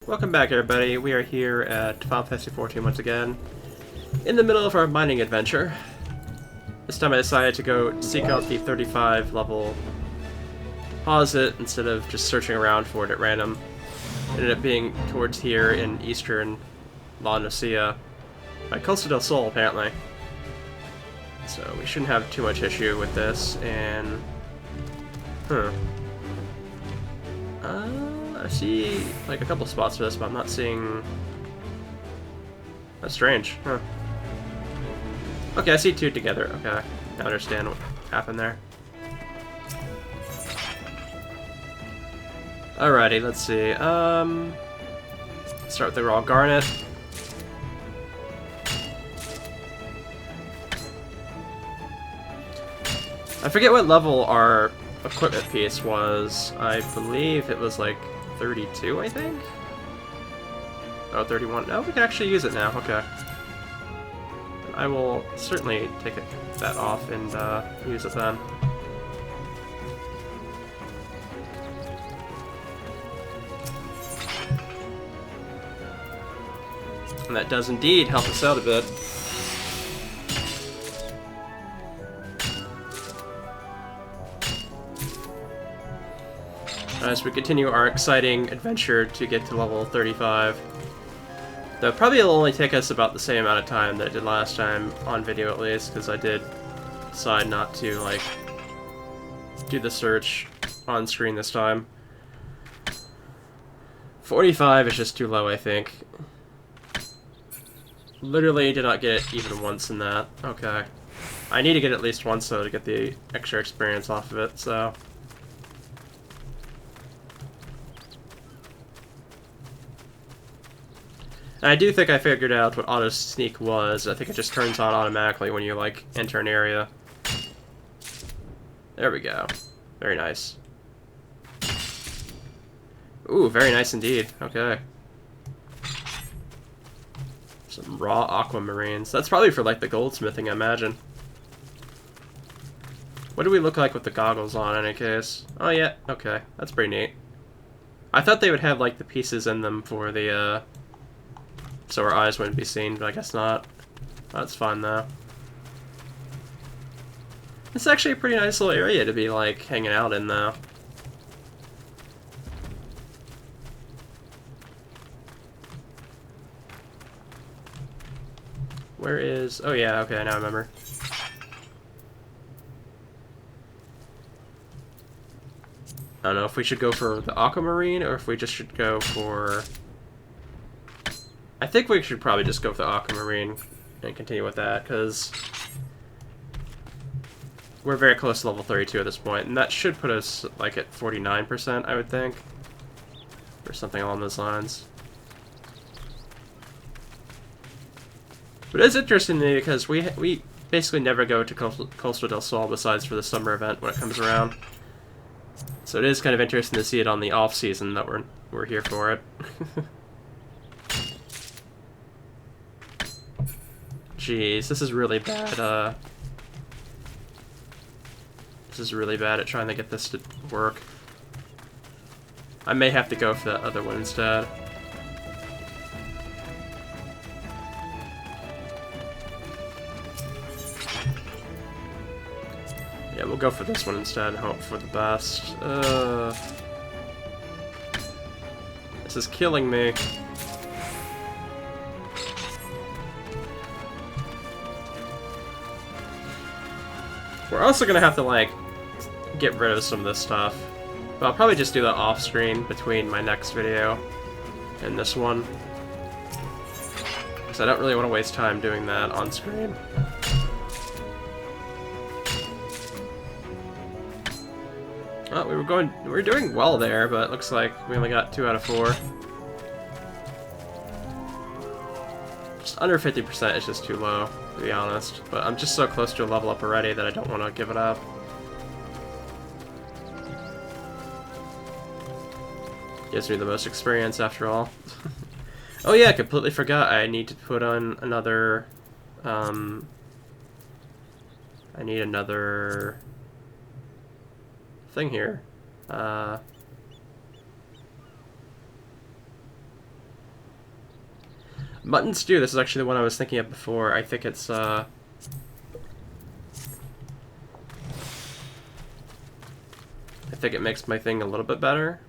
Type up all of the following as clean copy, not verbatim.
Welcome back, everybody. We are here at Final Fantasy XIV once again, in the middle of our mining adventure. This time I decided to go seek out the 35 level posit instead of just searching around for it at random. It ended up being towards here in eastern La Nucia, by Costa del Sol, apparently. So we shouldn't have too much issue with this, and... I see, like, a couple spots for this, but I'm not seeing... That's strange, huh. Okay, I see two together. Okay, I understand what happened there. Alrighty, let's see. Start with the raw garnet. I forget what level our equipment piece was. I believe it was like 32, I think? Oh, 31. No, we can actually use it now. Okay. I will certainly take that off and use it then. And that does indeed help us out a bit. As we continue our exciting adventure to get to level 35. Though probably it'll only take us about the same amount of time that it did last time, on video at least, because I did decide not to, like, do the search on screen this time. 45 is just too low, I think. Literally did not get it even once in that. Okay. I need to get it at least once, though, to get the extra experience off of it, so... I do think I figured out what auto sneak was. I think it just turns on automatically when you, like, enter an area. There we go. Very nice. Ooh, very nice indeed. Okay. Some raw aquamarines. That's probably for, like, the goldsmithing, I imagine. What do we look like with the goggles on, in any case? Oh, yeah. Okay. That's pretty neat. I thought they would have, like, the pieces in them for the, so our eyes wouldn't be seen, but I guess not. That's fine, though. It's actually a pretty nice little area to be, like, hanging out in, though. Where is... Oh, yeah, okay, now I remember. I don't know if we should go for the aquamarine, or if we just should go for... I think we should probably just go for the aquamarine and continue with that, because we're very close to level 32 at this point, and that should put us, like, at 49%, I would think, or something along those lines. But it is interesting to me, because we basically never go to Costa del Sol besides for the summer event when it comes around. So it is kind of interesting to see it on the off-season that we're here for it. Jeez, this is really bad, this is really bad at trying to get this to work. I may have to go for that other one instead. Yeah, we'll go for this one instead and hope for the best. This is killing me. We're also gonna have to, like, get rid of some of this stuff. But I'll probably just do that off-screen between my next video and this one. Because I don't really want to waste time doing that on screen. Oh, we were doing well there, but it looks like we only got 2 out of 4. Just under 50% is just too low, to be honest. But I'm just so close to a level up already that I don't want to give it up. Gives me the most experience, after all. Oh yeah, I completely forgot. I need to put on another... I need another... thing here. Mutton stew, this is actually the one I was thinking of before. I think it's, I think it makes my thing a little bit better.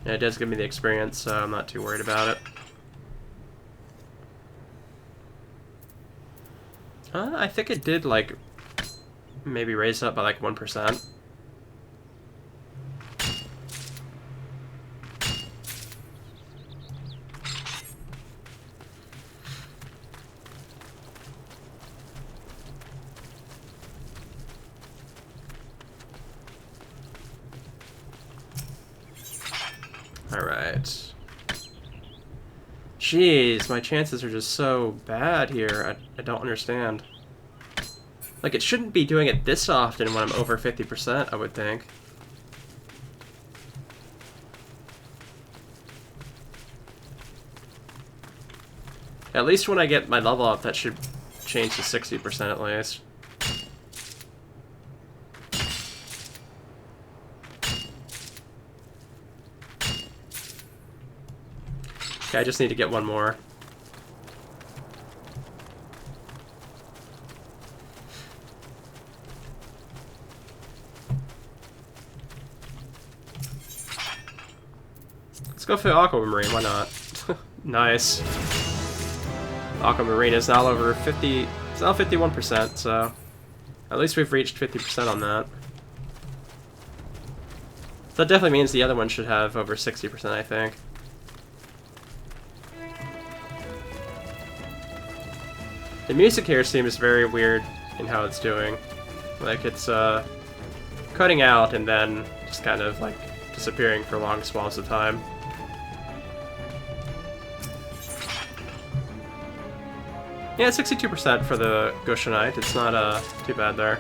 And it does give me the experience, so I'm not too worried about it. I think it did, like, maybe raise it up by, like, 1%. Alright. Jeez, my chances are just so bad here. I don't understand. Like, it shouldn't be doing it this often when I'm over 50%, I would think. At least when I get my level up, that should change to 60% at least. Okay, I just need to get one more. Let's go for the Aquamarine, why not? Nice. Aquamarine is now over 50, it's now 51%, so at least we've reached 50% on that. So that definitely means the other one should have over 60%, I think. The music here seems very weird in how it's doing. Like, it's cutting out and then just kind of like disappearing for long swaths of time. Yeah, 62% for the Goshenite. It's not too bad there.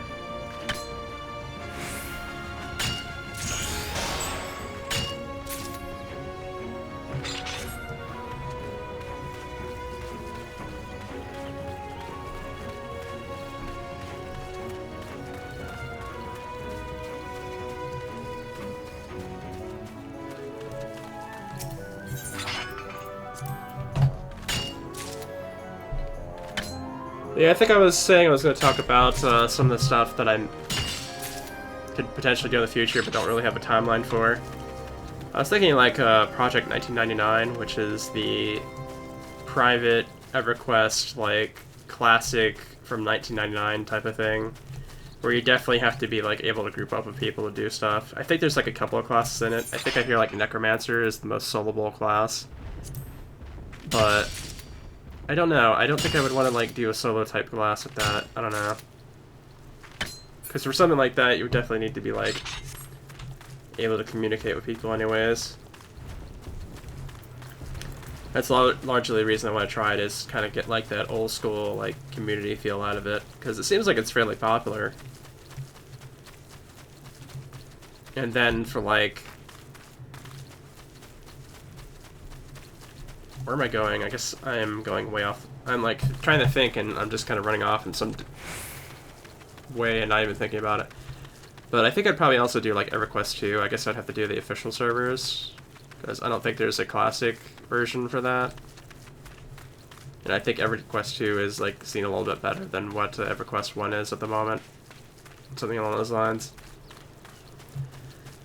Yeah, I think I was saying I was going to talk about some of the stuff that I could potentially do in the future, but don't really have a timeline for. I was thinking like Project 1999, which is the private EverQuest, like, classic from 1999 type of thing, where you definitely have to be like able to group up with people to do stuff. I think there's like a couple of classes in it. I think I hear like Necromancer is the most soloable class, but I don't know. I don't think I would want to like do a solo type class with that. I don't know. Because for something like that, you would definitely need to be like able to communicate with people anyways. That's largely the reason I want to try it, is kind of get like that old school like community feel out of it, because it seems like it's fairly popular. And then for like, where am I going? I guess I am going way off. I'm like trying to think and I'm just kind of running off in some way and not even thinking about it. But I think I'd probably also do like EverQuest 2. I guess I'd have to do the official servers, because I don't think there's a classic version for that. And I think EverQuest 2 is like seen a little bit better than what EverQuest 1 is at the moment. Something along those lines.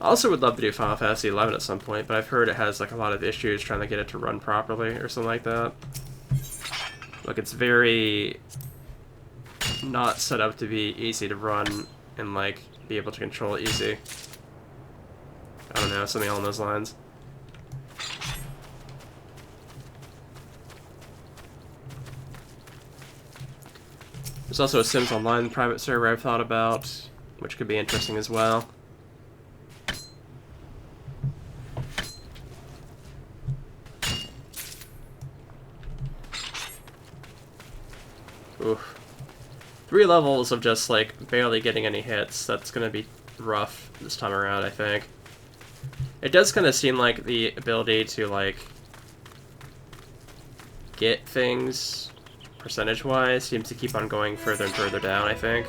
I also would love to do Final Fantasy XI at some point, but I've heard it has like a lot of issues trying to get it to run properly or something like that. Like, it's very not set up to be easy to run and like be able to control it easy. I don't know, something along those lines. There's also a Sims Online private server I've thought about, which could be interesting as well. Oof. 3 levels of just, like, barely getting any hits. That's gonna be rough this time around, I think. It does kind of seem like the ability to, like, get things percentage-wise seems to keep on going further and further down, I think.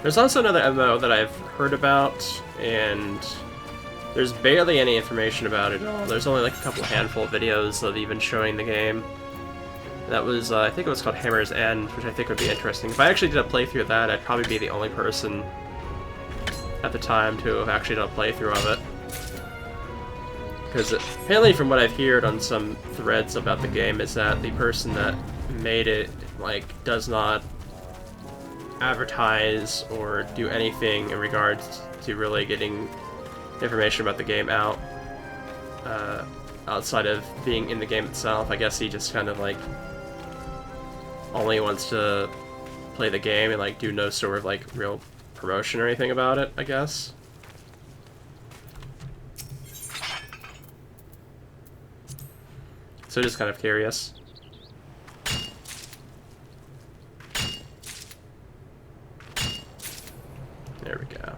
There's also another MMO that I've heard about, and there's barely any information about it at all. There's only like a couple handful of videos of even showing the game. That was, I think it was called Hammer's End, which I think would be interesting. If I actually did a playthrough of that, I'd probably be the only person at the time to have actually done a playthrough of it. Because apparently from what I've heard on some threads about the game is that the person that made it, like, does not advertise or do anything in regards to really getting information about the game out outside of being in the game itself. I guess he just kind of like only wants to play the game and like do no sort of like real promotion or anything about it, I guess. So just kind of curious. There we go.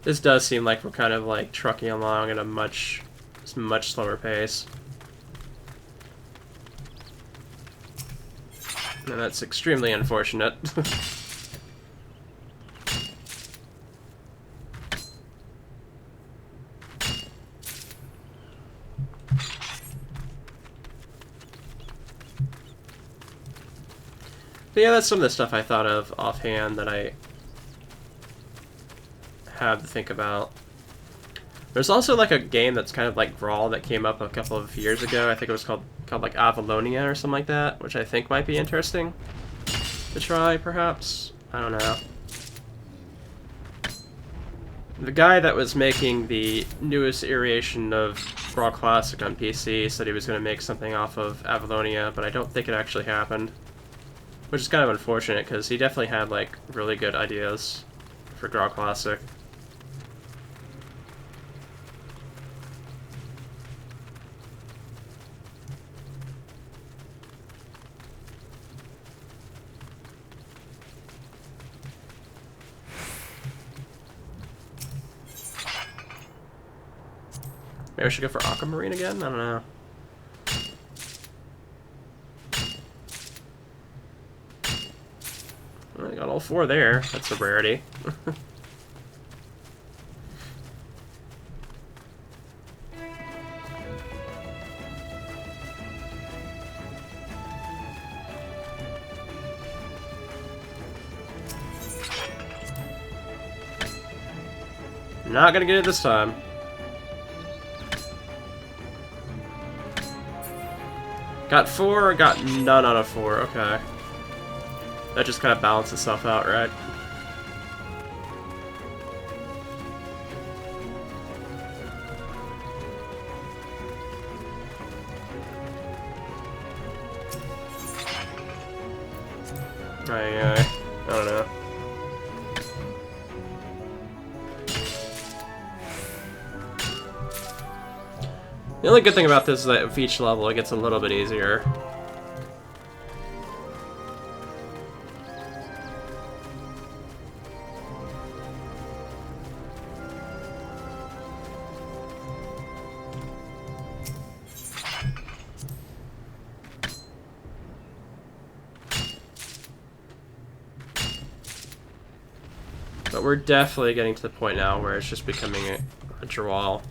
This does seem like we're kind of like trucking along at a much slower pace. And that's extremely unfortunate. But yeah, that's some of the stuff I thought of offhand that I have to think about. There's also like a game that's kind of like Brawl that came up a couple of years ago. I think it was called like Avalonia or something like that, which I think might be interesting to try, perhaps. I don't know. The guy that was making the newest iteration of Brawl Classic on PC said he was going to make something off of Avalonia, but I don't think it actually happened. Which is kind of unfortunate, because he definitely had like really good ideas for Brawl Classic. Maybe I should go for Aquamarine again? I don't know. Well, I got all four there. That's a rarity. Not gonna get it this time. Got 4, got none out of 4, okay. That just kind of balanced itself out, right? I don't know. The only good thing about this is that with each level it gets a little bit easier. But we're definitely getting to the point now where it's just becoming a draw.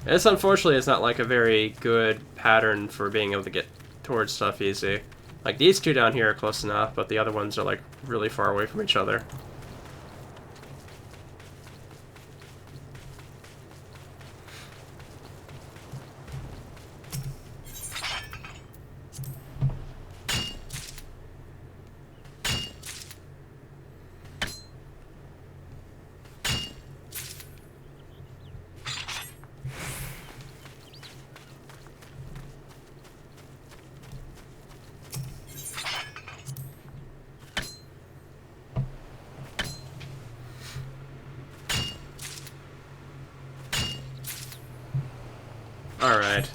This, unfortunately, is not like a very good pattern for being able to get towards stuff easy. Like, these two down here are close enough, but the other ones are, like, really far away from each other. Alright.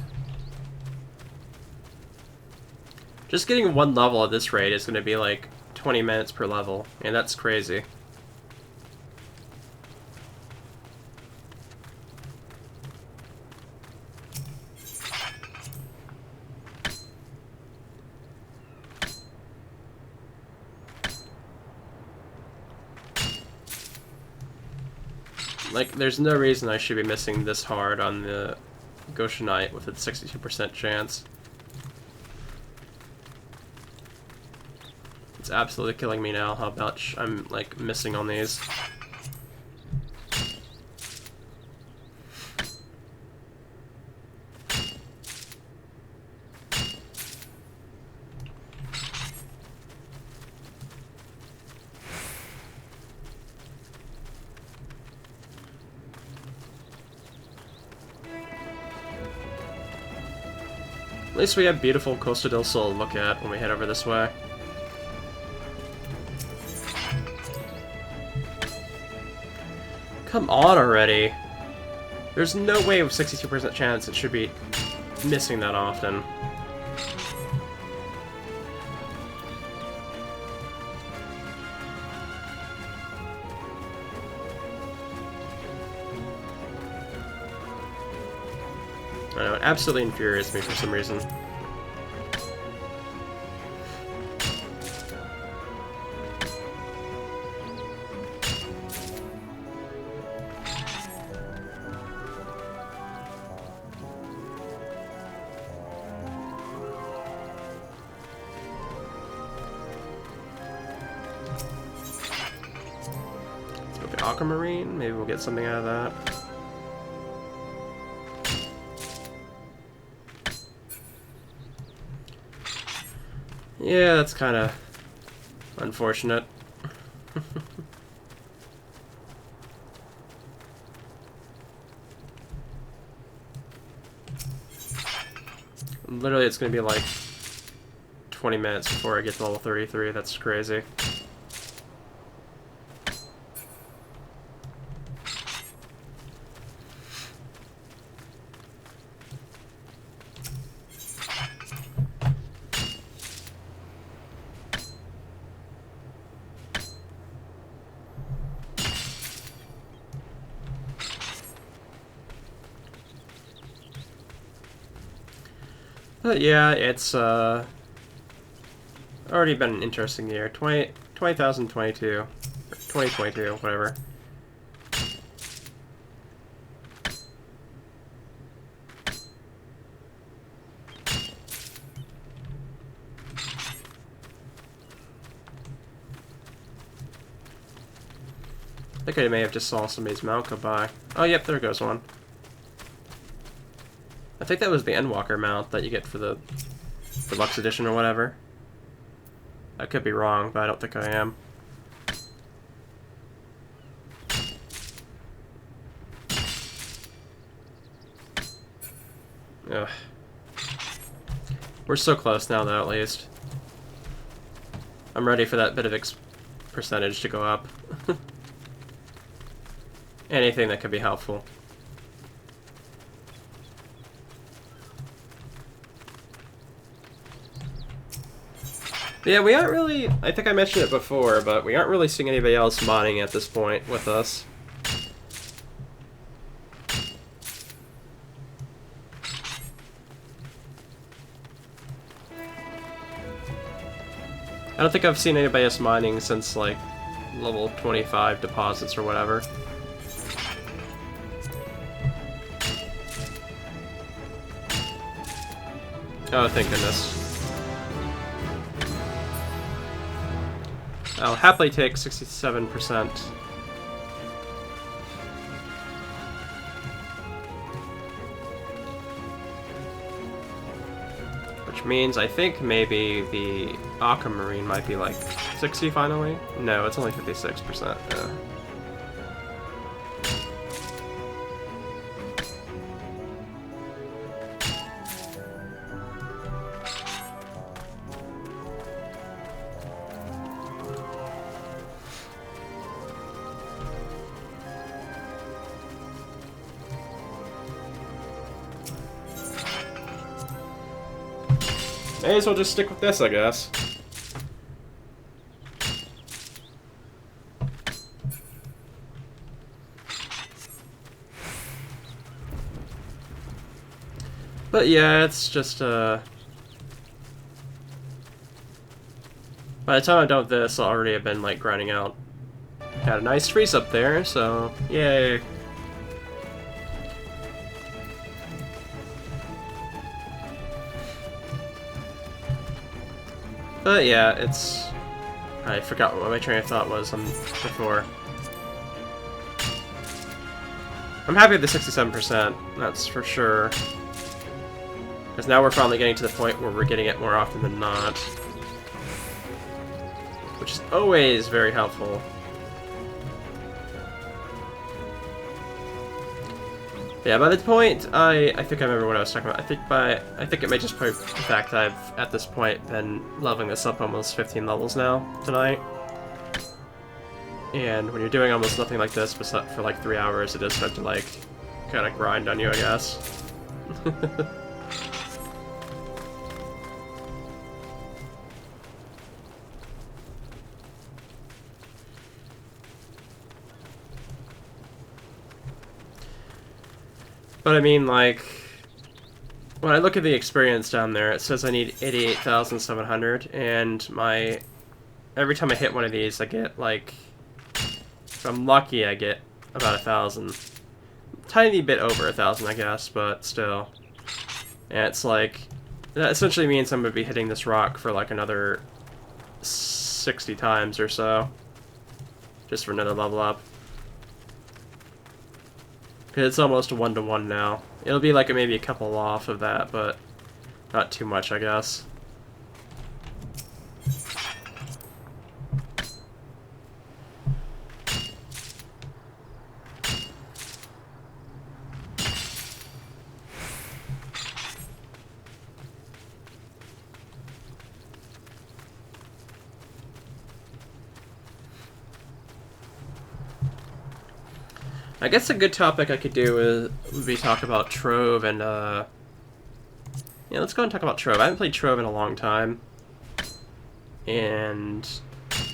Just getting one level at this rate is going to be like 20 minutes per level, and that's crazy. Like, there's no reason I should be missing this hard on the Goshenite with its 62% chance. It's absolutely killing me now how much I'm, like, missing on these. At least we have beautiful Costa del Sol to look at when we head over this way. Come on already! There's no way with 62% chance it should be missing that often. I know, it absolutely infuriates me for some reason. Let's go to Aquamarine, maybe we'll get something out of that. Yeah, that's kind of unfortunate. Literally, it's going to be like 20 minutes before I get to level 33. That's crazy. But yeah, it's already been an interesting year. 2022, or 2022, whatever. I think I may have just saw somebody's mount go by. Oh, yep, there goes one. I think that was the Endwalker mount that you get for the Deluxe Edition or whatever. I could be wrong, but I don't think I am. Ugh. We're so close now, though, at least. I'm ready for that bit of percentage to go up. Anything that could be helpful. Yeah, we aren't really... I think I mentioned it before, but we aren't really seeing anybody else modding at this point with us. I don't think I've seen anybody else mining since, like, level 25 deposits or whatever. Oh, thank goodness. I'll happily take 67%. Which means I think maybe the Aquamarine might be like 60 finally? No, it's only 56%. May as well just stick with this, I guess. But yeah, it's just, by the time I'm done with this, I'll already have been, like, grinding out. Got a nice freeze up there, so, yay. But yeah, it's... I forgot what my train of thought was before. I'm happy with the 67%, that's for sure. Because now we're finally getting to the point where we're getting it more often than not. Which is always very helpful. Yeah, by the point, I think I remember what I was talking about. I think it may just be the fact that I've, at this point, been leveling this up almost 15 levels now, tonight. And when you're doing almost nothing like this for like 3 hours, it does start to, like, kind of grind on you, I guess. But I mean, like, when I look at the experience down there, it says I need 88,700, and every time I hit one of these, I get, like, if I'm lucky, I get about 1,000. Tiny bit over 1,000, I guess, but still. And it's like, that essentially means I'm going to be hitting this rock for, like, another 60 times or so. Just for another level up. It's almost a 1-to-1 now. It'll be like maybe a couple off of that, but not too much, I guess. I guess a good topic I could do would be talk about Trove and, yeah, let's go and talk about Trove. I haven't played Trove in a long time, and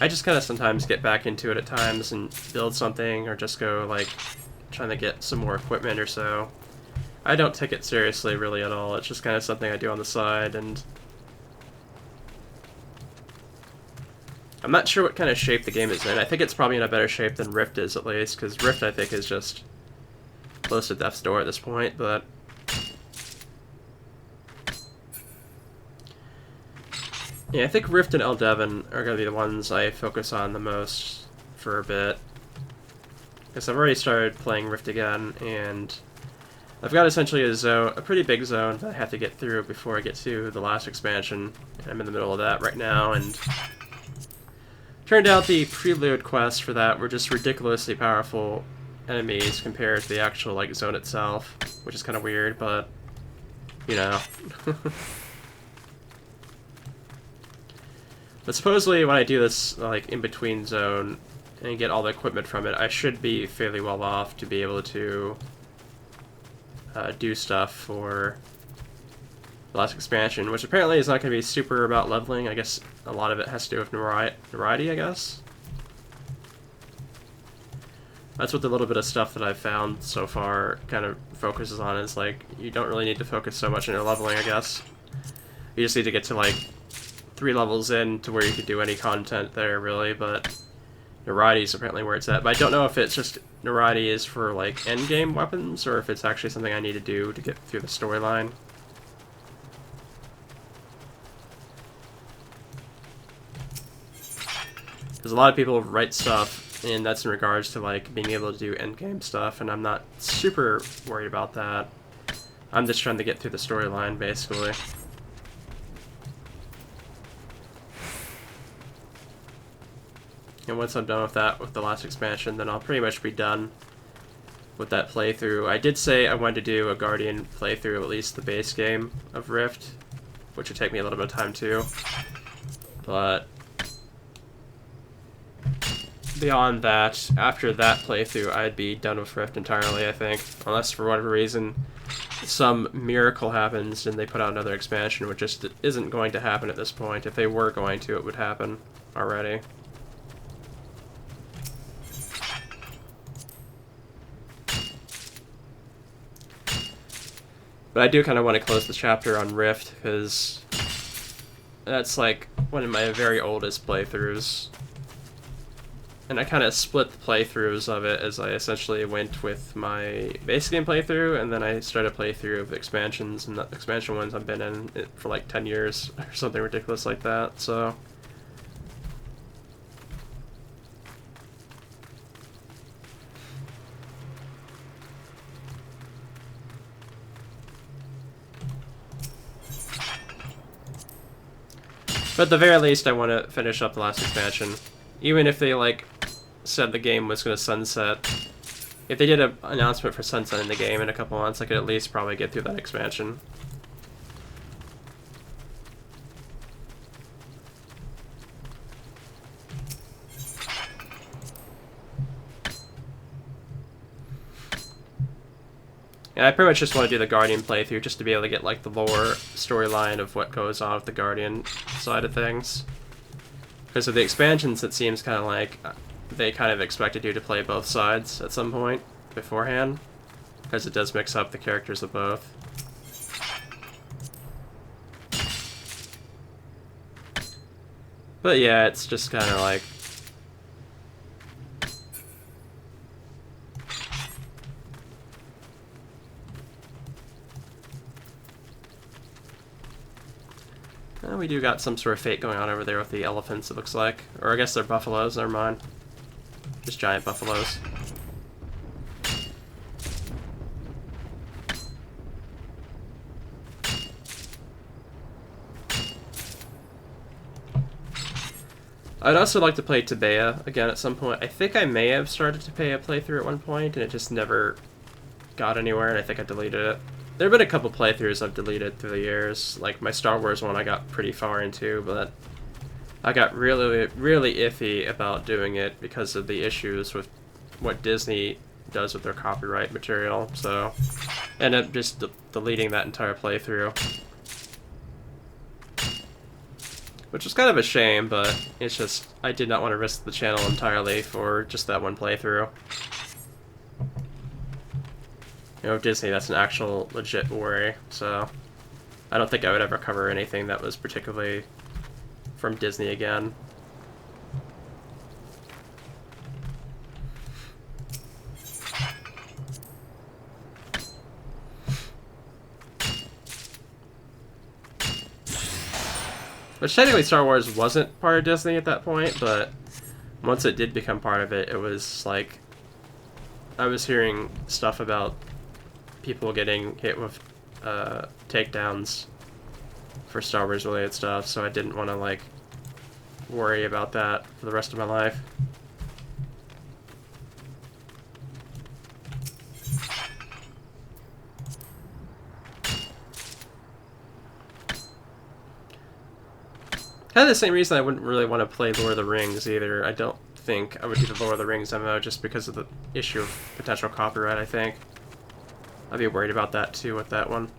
I just kind of sometimes get back into it at times and build something, or just go, like, trying to get some more equipment or so. I don't take it seriously, really, at all. It's just kind of something I do on the side, and I'm not sure what kind of shape the game is in. I think it's probably in a better shape than Rift is, at least, because Rift, I think, is just close to death's door at this point, but yeah, I think Rift and L-Devon are going to be the ones I focus on the most for a bit, because I've already started playing Rift again, and I've got essentially a pretty big zone that I have to get through before I get to the last expansion, and I'm in the middle of that right now, and turned out the prelude quests for that were just ridiculously powerful enemies compared to the actual, like, zone itself, which is kind of weird, but, you know. But supposedly when I do this, like, in-between zone and get all the equipment from it, I should be fairly well off to be able to do stuff for the last expansion, which apparently is not going to be super about leveling. I guess a lot of it has to do with notoriety, I guess. That's what the little bit of stuff that I've found so far kind of focuses on, is, like, you don't really need to focus so much on your leveling, I guess. You just need to get to, like, 3 levels in to where you could do any content there, really, but notoriety is apparently where it's at. But I don't know if it's just notoriety is for, like, endgame weapons, or if it's actually something I need to do to get through the storyline. Because a lot of people write stuff, and that's in regards to, like, being able to do endgame stuff, and I'm not super worried about that. I'm just trying to get through the storyline, basically. And once I'm done with that, with the last expansion, then I'll pretty much be done with that playthrough. I did say I wanted to do a Guardian playthrough, at least the base game of Rift, which would take me a little bit of time too. But beyond that, after that playthrough, I'd be done with Rift entirely, I think. Unless, for whatever reason, some miracle happens and they put out another expansion, which just isn't going to happen at this point. If they were going to, it would happen already. But I do kind of want to close the chapter on Rift, because that's like one of my very oldest playthroughs. And I kind of split the playthroughs of it, as I essentially went with my base game playthrough, and then I started a playthrough of expansions, and the expansion ones I've been in it for like 10 years, or something ridiculous like that, so... But at the very least, I want to finish up the last expansion. Even if they, like, said the game was going to sunset. If they did an announcement for sunsetting the game in a couple months, I could at least probably get through that expansion. And I pretty much just want to do the Guardian playthrough just to be able to get, like, the lore storyline of what goes on with the Guardian side of things. Because of the expansions, it seems kind of like they kind of expected you to play both sides at some point beforehand. Because it does mix up the characters of both. But yeah, it's just kind of like... we do got some sort of fate going on over there with the elephants, it looks like. Or I guess they're buffaloes, never mind. Just giant buffaloes. I'd also like to play Tabea again at some point. I think I may have started Tabea playthrough at one point, and it just never got anywhere, and I think I deleted it. There have been a couple playthroughs I've deleted through the years. Like my Star Wars one I got pretty far into, but I got really, really iffy about doing it because of the issues with what Disney does with their copyright material, so I ended up just deleting that entire playthrough. Which was kind of a shame, but it's just, I did not want to risk the channel entirely for just that one playthrough. You know, Disney, that's an actual legit worry, so I don't think I would ever cover anything that was particularly from Disney again. Which technically Star Wars wasn't part of Disney at that point, but once it did become part of it, it was like, I was hearing stuff about people getting hit with takedowns for Star Wars related stuff, so I didn't want to like worry about that for the rest of my life. Kind of the same reason I wouldn't really want to play Lord of the Rings either. I don't think I would do the Lord of the Rings MMO just because of the issue of potential copyright, I think. I'd be worried about that too with that one.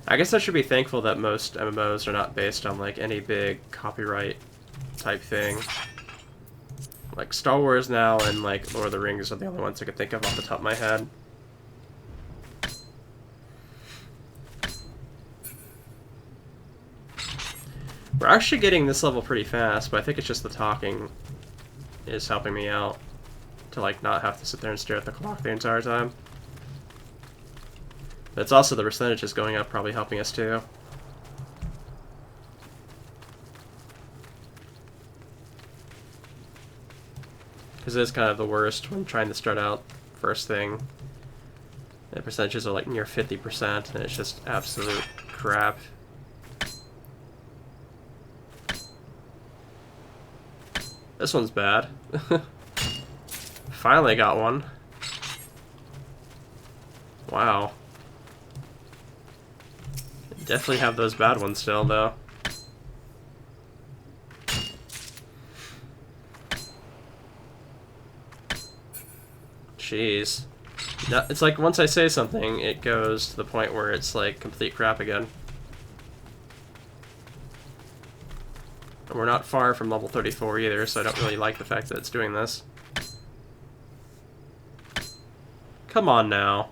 I guess I should be thankful that most MMOs are not based on like any big copyright type thing. Like Star Wars now and like Lord of the Rings are the only ones I could think of off the top of my head. We're actually getting this level pretty fast, but I think it's just the talking is helping me out to like not have to sit there and stare at the clock the entire time. But it's also the percentages going up probably helping us too. Because it is kind of the worst when trying to start out first thing. The percentages are like near 50%, and it's just absolute crap. This one's bad. Finally got one. Wow. Definitely have those bad ones still, though. Jeez. No, it's like once I say something, it goes to the point where it's like complete crap again. And we're not far from level 34 either, so I don't really like the fact that it's doing this. Come on now.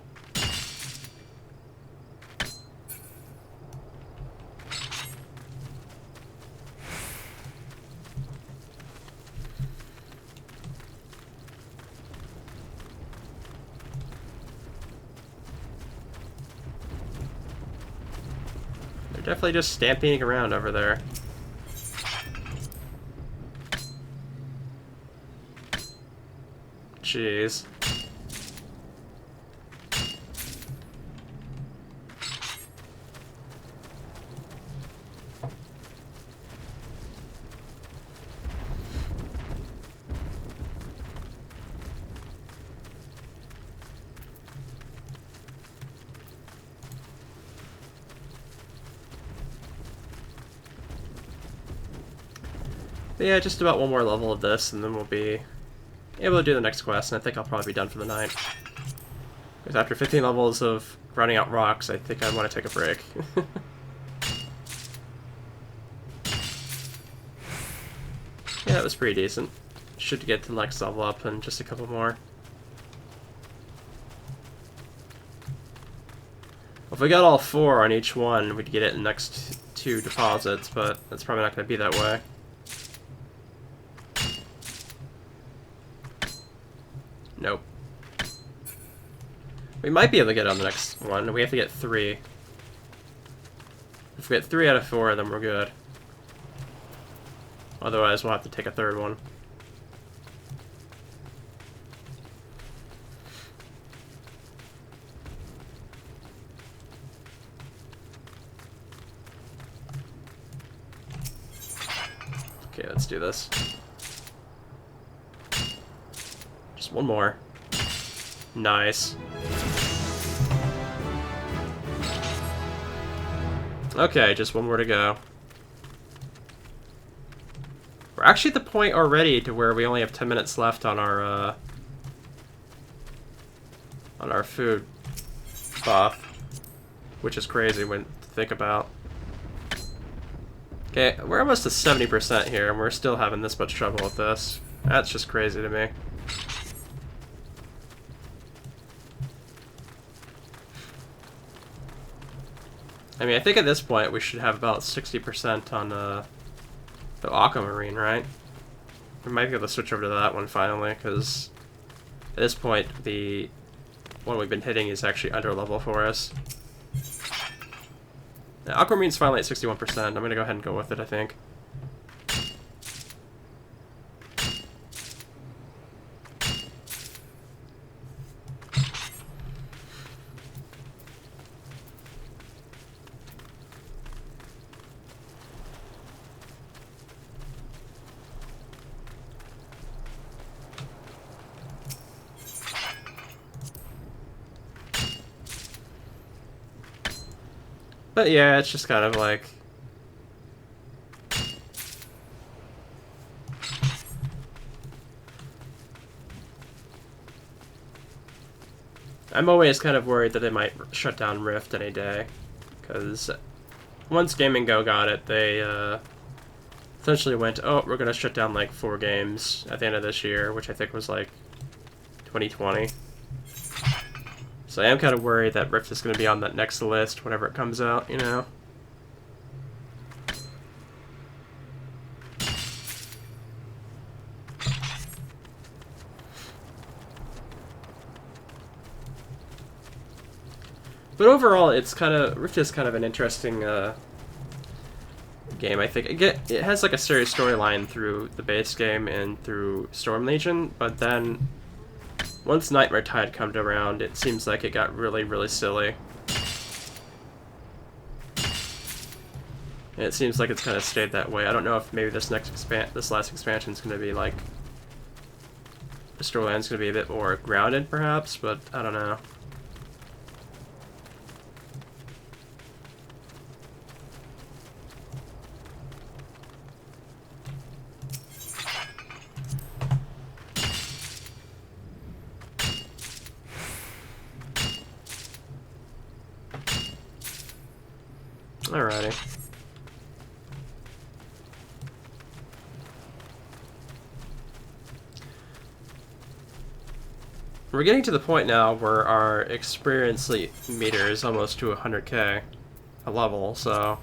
definitely just stampeding around over there. Jeez. But yeah, just about one more level of this, and then we'll be able to do the next quest, and I think I'll probably be done for the night. Because after 15 levels of grinding out rocks, I think I want to take a break. Yeah, that was pretty decent. Should get to the next level up in just a couple more. If we got all 4 on each one, we'd get it in the next 2 deposits, but that's probably not going to be that way. Nope. We might be able to get it on the next one. We have to get 3. If we get 3 out of 4, then we're good. Otherwise, we'll have to take a 3rd one. Okay, let's do this. Just one more. Nice. Okay, just one more to go. We're actually at the point already to where we only have 10 minutes left on our food buff, which is crazy when to think about. Okay, we're almost to 70% here, and we're still having this much trouble with this. That's just crazy to me. I mean, I think at this point we should have about 60% on the aquamarine, right? We might be able to switch over to that one finally, because at this point the one we've been hitting is actually under level for us. Now, aquamarine's finally at 61%. I'm gonna go ahead and go with it, I think. But yeah, it's just kind of like... I'm always kind of worried that they might shut down Rift any day, because once Game & Go got it, they essentially went, oh, we're going to shut down like 4 games at the end of this year, which I think was like 2020. So I am kind of worried that Rift is going to be on that next list whenever it comes out, you know? But overall, it's kind of... Rift is kind of an interesting game, I think. It has like a serious storyline through the base game and through Storm Legion, but then once Nightmare Tide comes around, it seems like it got really, really silly. And it seems like it's kind of stayed that way. I don't know if maybe this last expansion is going to be like... The storyline's going to be a bit more grounded, perhaps, but I don't know. Alrighty. We're getting to the point now where our experience meter is almost to 100k a level, so...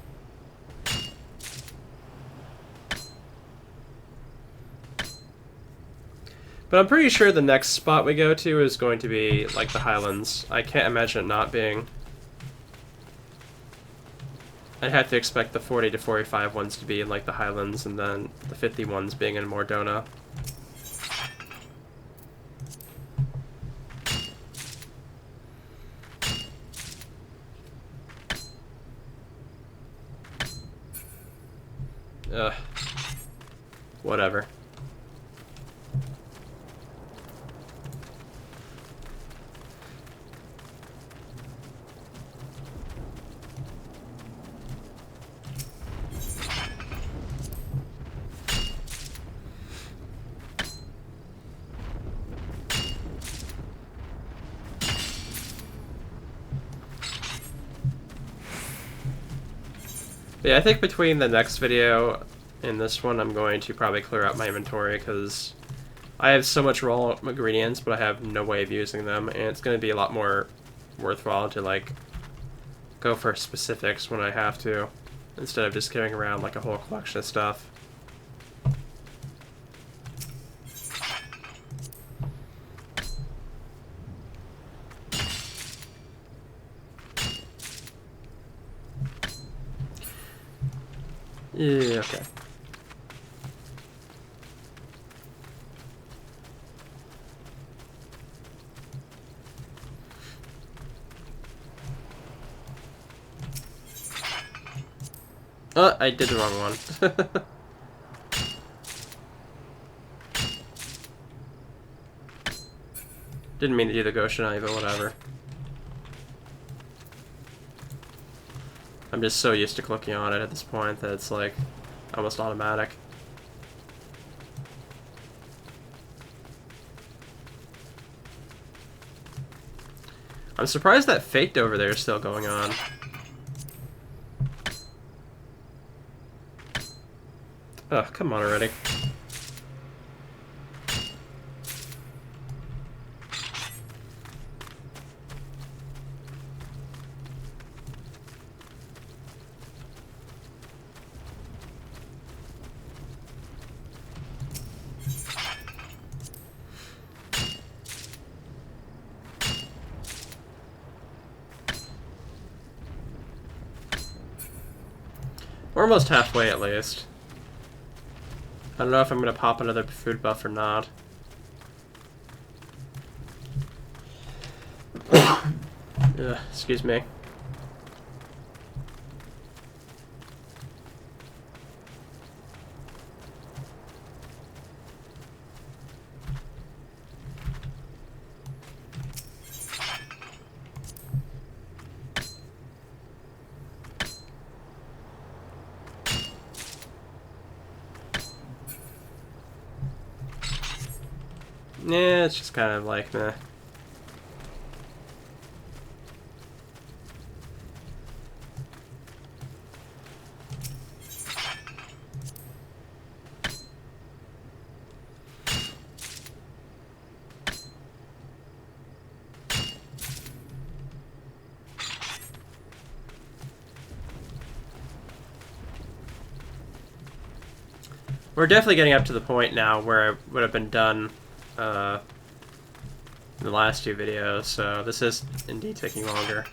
But I'm pretty sure the next spot we go to is going to be, like, the Highlands. I can't imagine it not being. I'd have to expect the 40 to 45 ones to be in like the Highlands, and then the 50 ones being in Mordona. Ugh. Whatever. Yeah, I think between the next video and this one, I'm going to probably clear out my inventory, because I have so much raw ingredients, but I have no way of using them, and it's going to be a lot more worthwhile to, like, go for specifics when I have to, instead of just carrying around, like, a whole collection of stuff. Yeah, okay. I did the wrong one. Didn't mean to do the Goshenai, but whatever. I'm just so used to clicking on it at this point that it's like almost automatic. I'm surprised that Fate over there is still going on. Oh, come on already. We're almost halfway at least. I don't know if I'm gonna pop another food buff or not. Excuse me. Yeah, it's just kind of like, meh. We're definitely getting up to the point now where I would have been done in the last two videos, so this is indeed taking longer.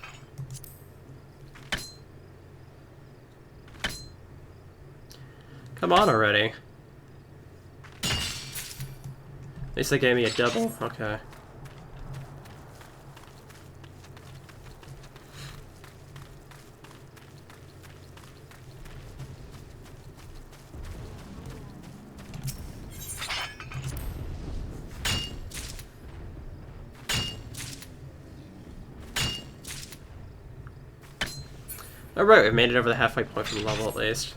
Come on already. At least they gave me a double. Okay. Alright, we made it over the halfway point for the level at least.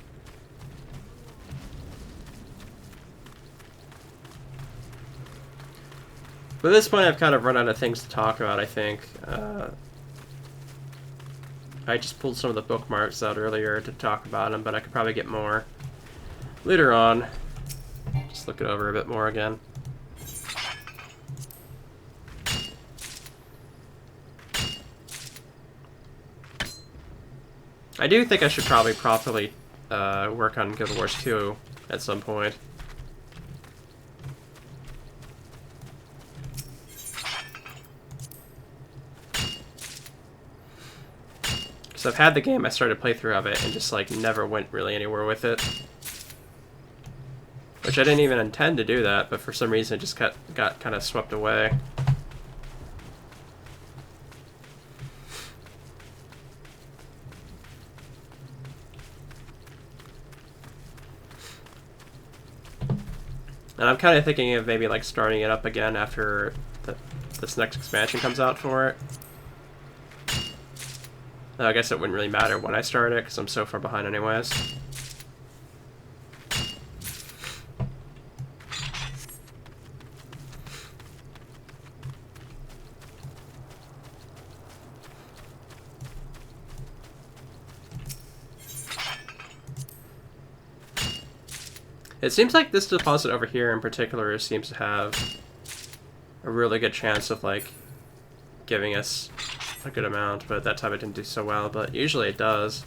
But at this point I've kind of run out of things to talk about, I think. I just pulled some of the bookmarks out earlier to talk about them, but I could probably get more later on. Just look it over a bit more again. I do think I should probably properly work on Guild Wars 2 at some point. So I've had the game, I started a playthrough of it, and just like never went really anywhere with it. Which I didn't even intend to do that, but for some reason it just got kind of swept away. And I'm kind of thinking of maybe like starting it up again after this next expansion comes out for it. I guess it wouldn't really matter when I start it because I'm so far behind anyways. It seems like this deposit over here in particular seems to have a really good chance of like giving us a good amount, but that time it didn't do so well, but usually it does.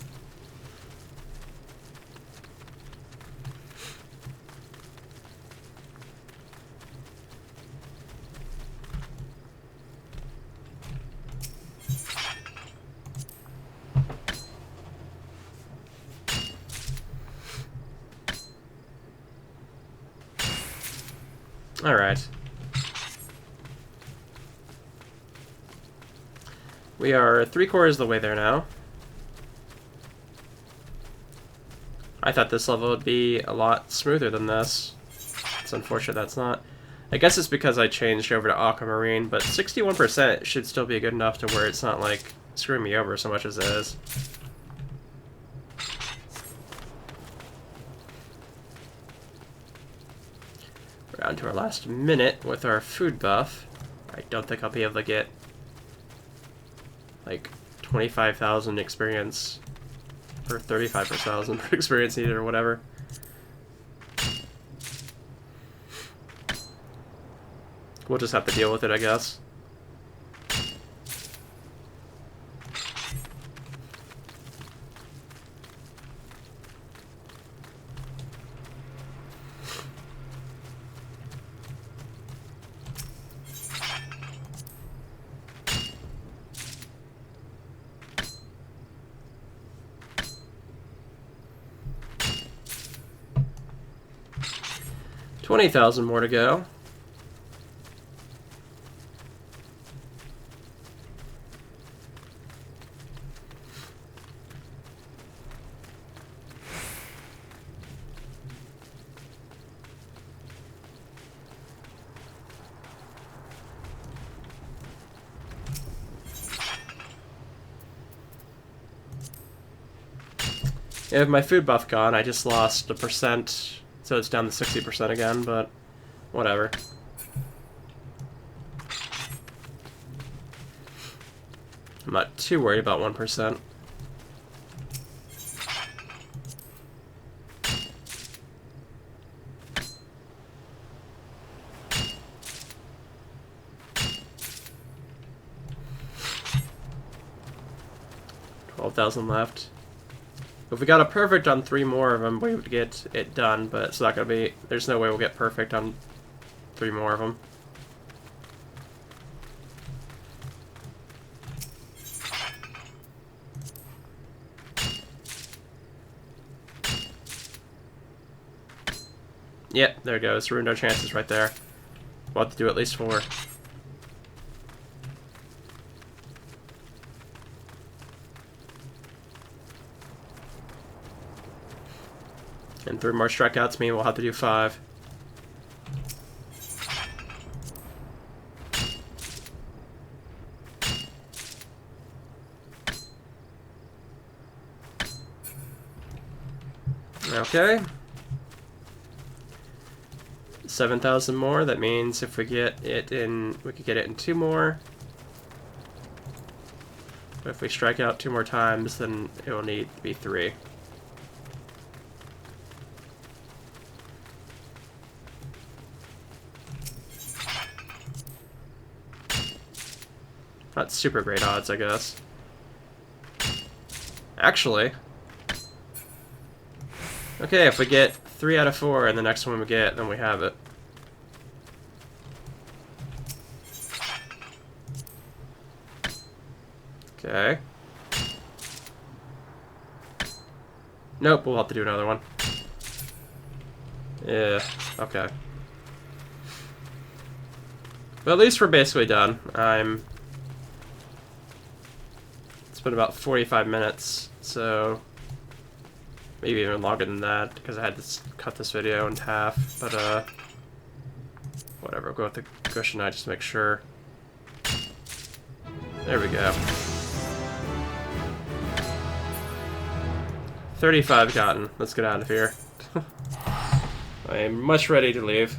All right. We are 3/4 of the way there now. I thought this level would be a lot smoother than this. It's unfortunate that's not. I guess it's because I changed over to Aquamarine, but 61% should still be good enough to where it's not like screwing me over so much as it is. We're down to our last minute with our food buff. I don't think I'll be able to get like 25,000 experience or 35,000 experience needed or whatever. We'll just have to deal with it, I guess. $20,000 more to go. Yeah, with my food buff gone, I just lost a percent. So it's down to 60% again, but whatever. I'm not too worried about 1%. $12,000 left. If we got a perfect on 3 more of them, we would get it done, but it's not going to be... There's no way we'll get perfect on 3 more of them. Yep, there it goes. Ruined our chances right there. We'll have to do at least 4. And 3 more strikeouts mean we'll have to do 5. Okay. 7,000 more. That means if we get it in, we could get it in 2 more. But if we strike out 2 more times, then it will need to be 3. Not super great odds, I guess. Actually. Okay, if we get 3 out of 4 and the next one we get, then we have it. Okay. Nope, we'll have to do another one. Yeah, okay. But at least we're basically done. It's been about 45 minutes, so maybe even longer than that, because I had to cut this video in half, but whatever, I'll go with the cushion eye just to make sure. There we go. 35 gotten. Let's get out of here. I am much ready to leave.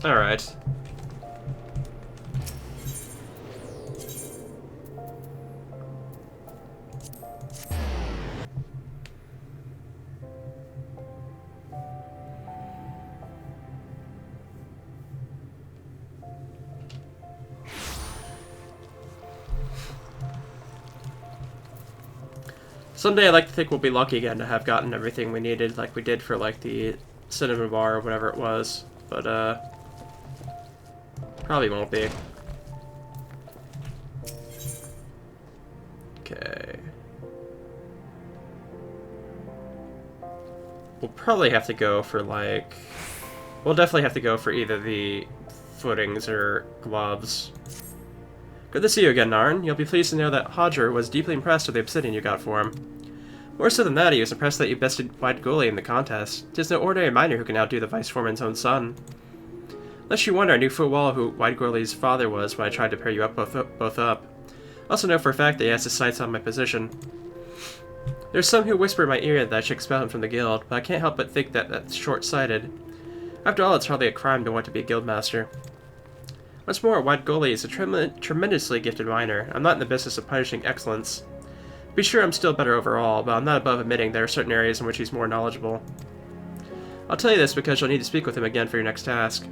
Alright. Someday I'd like to think we'll be lucky again to have gotten everything we needed like we did for like the cinema bar or whatever it was, but probably won't be. Okay. We'll probably have to go for like... We'll definitely have to go for either the footings or gloves. Good to see you again, Narn. You'll be pleased to know that Hodger was deeply impressed with the obsidian you got for him. More so than that, he was impressed that you bested White Goalie in the contest. 'Tis no ordinary miner who can outdo the vice foreman's own son. Lest you wonder, I knew full well who White Goalie's father was when I tried to pair you up both up. Also know for a fact that he has his sights on my position. There's some who whisper in my ear that I should expel him from the guild, but I can't help but think that that's short-sighted. After all, it's hardly a crime to want to be a guildmaster. What's more, White Goalie is a tremendously gifted miner. I'm not in the business of punishing excellence. Be sure I'm still better overall, but I'm not above admitting there are certain areas in which he's more knowledgeable. I'll tell you this because you'll need to speak with him again for your next task.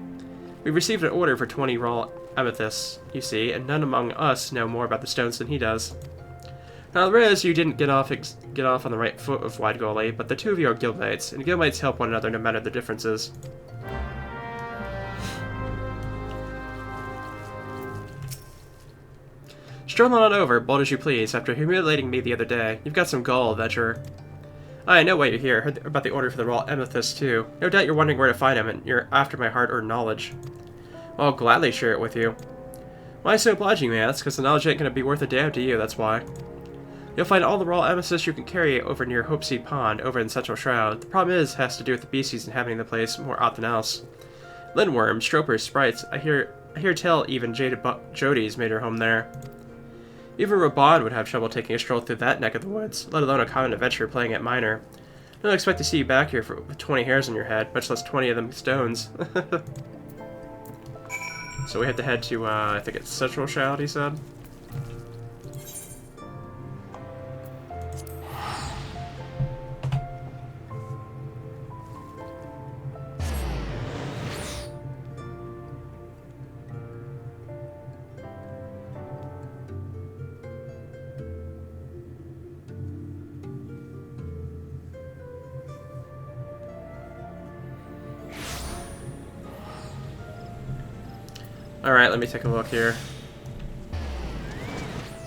We've received an order for 20 raw amethysts, you see, and none among us know more about the stones than he does. Now, the rest you didn't get off on the right foot with White Goalie, but the two of you are guildmates, and guildmates help one another no matter the differences. Stroll on over, bold as you please, after humiliating me the other day. You've got some gall, adventurer. I know why you're here. Heard about the order for the raw amethyst, too. No doubt you're wondering where to find him, and you're after my hard-earned knowledge. Well, I'll gladly share it with you. Why so obliging, you ask? Because the knowledge ain't gonna be worth a damn to you, that's why. You'll find all the raw amethysts you can carry over near Hopeseed Pond, over in Central Shroud. The problem has to do with the beasties inhabiting the place more odd than else. Lindworms, stropers, sprites. I hear tell even Jody's made her home there. Even Reborn would have trouble taking a stroll through that neck of the woods, let alone a common adventurer playing at miner. I don't expect to see you back here with 20 hairs on your head, much less 20 of them stones. So we have to head to, I think it's Central Shroud, he said? Alright, let me take a look here.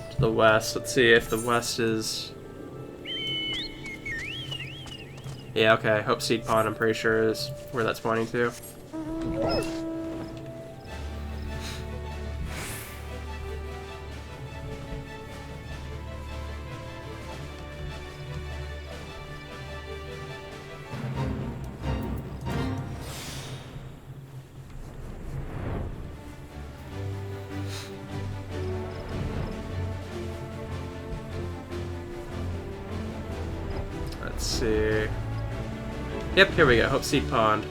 To the west. Let's see if the west is... Yeah, okay. Hopeseed Pond, I'm pretty sure, is where that's pointing to. Let's see. Yep, here we go. Hopeseed Pond.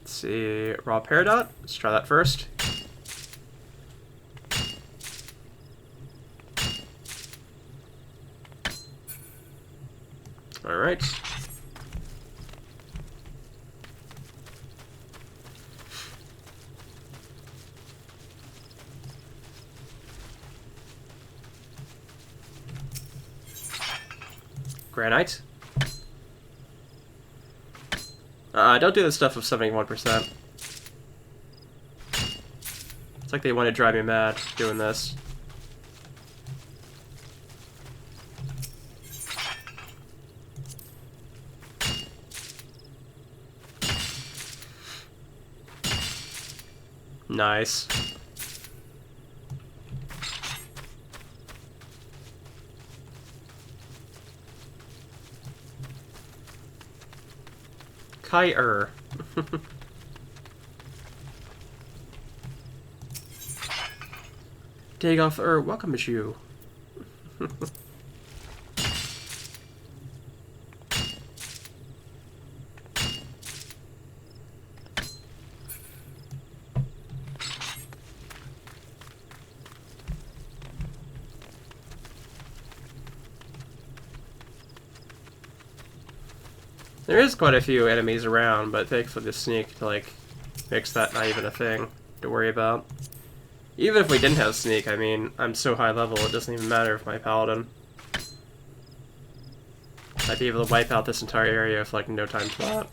Let's see. Raw Peridot. Let's try that first. Alright. Granite. Don't do this stuff with 71%. It's like they want to drive me mad doing this. Nice. Kai-er. Take off welcome to you. There is quite a few enemies around, but thanks for the sneak to, like, makes that not even a thing to worry about. Even if we didn't have sneak, I mean, I'm so high level, it doesn't even matter if my paladin. I'd be able to wipe out this entire area with, like, no time flat.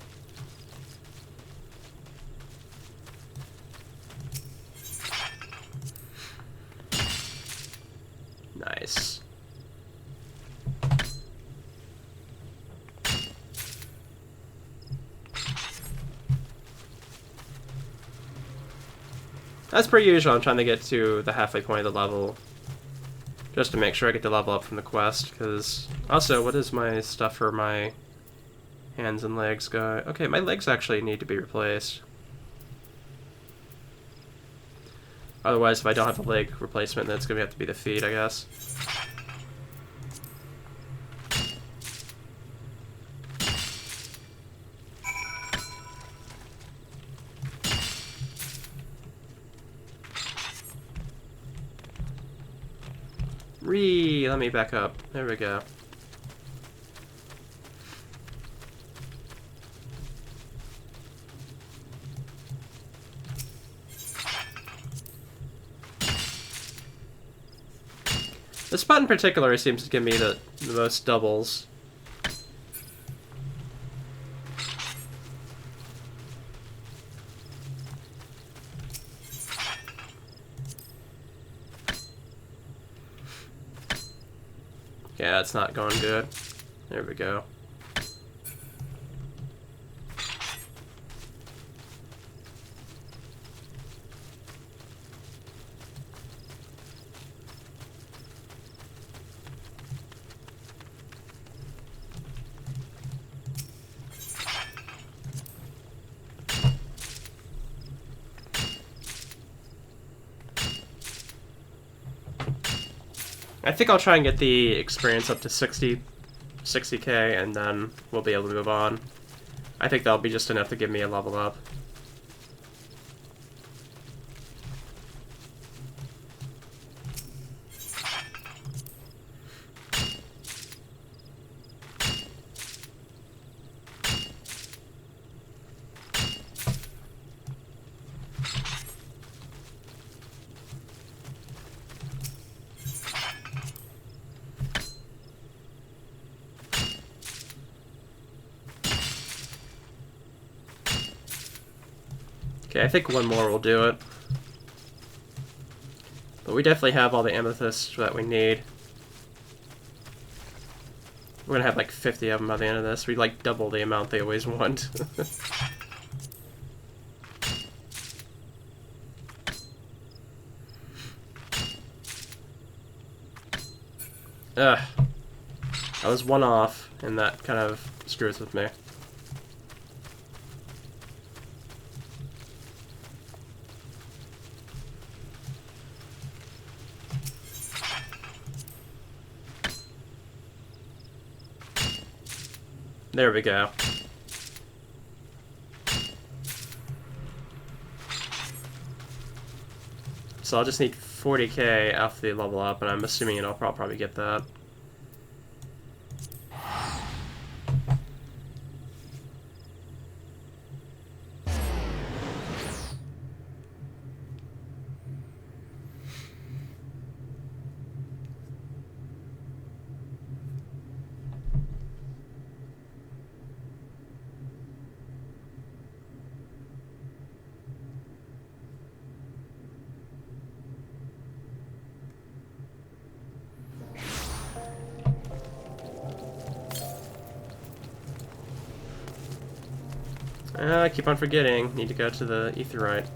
Nice. As per usual, I'm trying to get to the halfway point of the level, just to make sure I get the level up from the quest, because... Also, what is my stuff for my hands and legs guy? Okay, my legs actually need to be replaced. Otherwise, if I don't have a leg replacement, then it's going to have to be the feet, I guess. Let me back up. There we go. This spot in particular seems to give me the most doubles. Yeah, it's not going good. There we go. I think I'll try and get the experience up to 60k, and then we'll be able to move on. I think that'll be just enough to give me a level up. Okay, I think one more will do it. But we definitely have all the amethysts that we need. We're gonna have like 50 of them by the end of this. We like double the amount they always want. Ugh. I was one off, and that kind of screws with me. There we go. So I'll just need 40k after the level up, and I'm assuming I'll probably get that. I keep on forgetting. Need to go to the Aetheryte.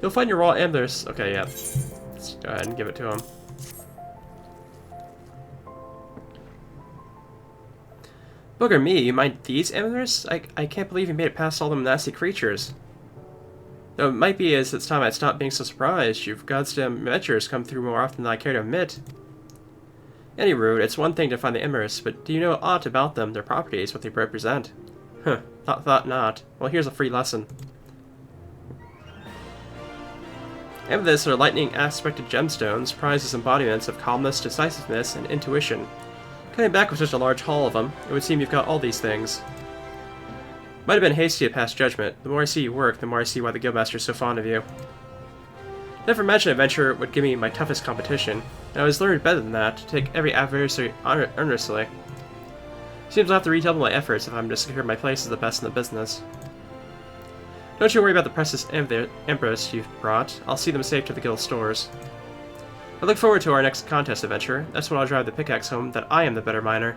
You'll find your raw amethyst. Okay, yeah. Let's go ahead and give it to him. Booger me, you mind these amethysts? I can't believe you made it past all them nasty creatures. Though it might be as it's time I stopped being so surprised. You've goddamn adventures come through more often than I care to admit. Anywho, it's one thing to find the amethysts, but do you know aught about them, their properties, what they represent? Huh, thought not. Well, here's a free lesson. Amethysts are lightning-aspected gemstones, prized as embodiments of calmness, decisiveness, and intuition. Coming back with such a large haul of them, it would seem you've got all these things. Might have been hasty to pass judgment. The more I see you work, the more I see why the Guildmaster is so fond of you. Never imagined adventure would give me my toughest competition, and I was learning better than that, to take every adversary earnestly. Seems I'll have to redouble my efforts if I'm to secure my place as the best in the business. Don't you worry about the precious Empress you've brought. I'll see them safe to the guild stores. I look forward to our next contest adventure. That's when I'll drive the pickaxe home that I am the better miner.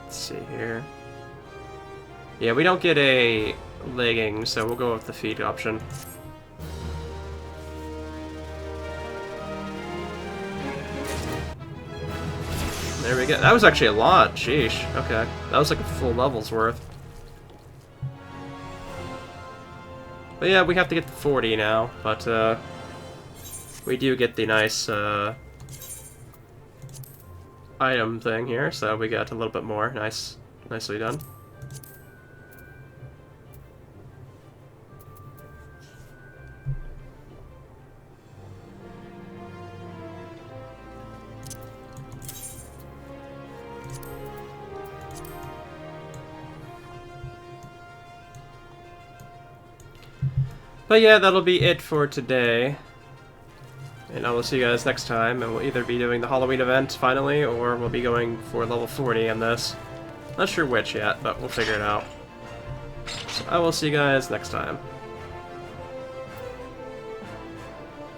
Let's see here. Yeah, we don't get a legging, so we'll go with the feed option. There we go. That was actually a lot. Sheesh. Okay. That was like a full level's worth. But yeah, we have to get to 40 now, but we do get the nice item thing here, so we got a little bit more. Nicely done. But yeah, that'll be it for today. And I will see you guys next time, and we'll either be doing the Halloween event finally, or we'll be going for level 40 on this. Not sure which yet, but we'll figure it out. So I will see you guys next time.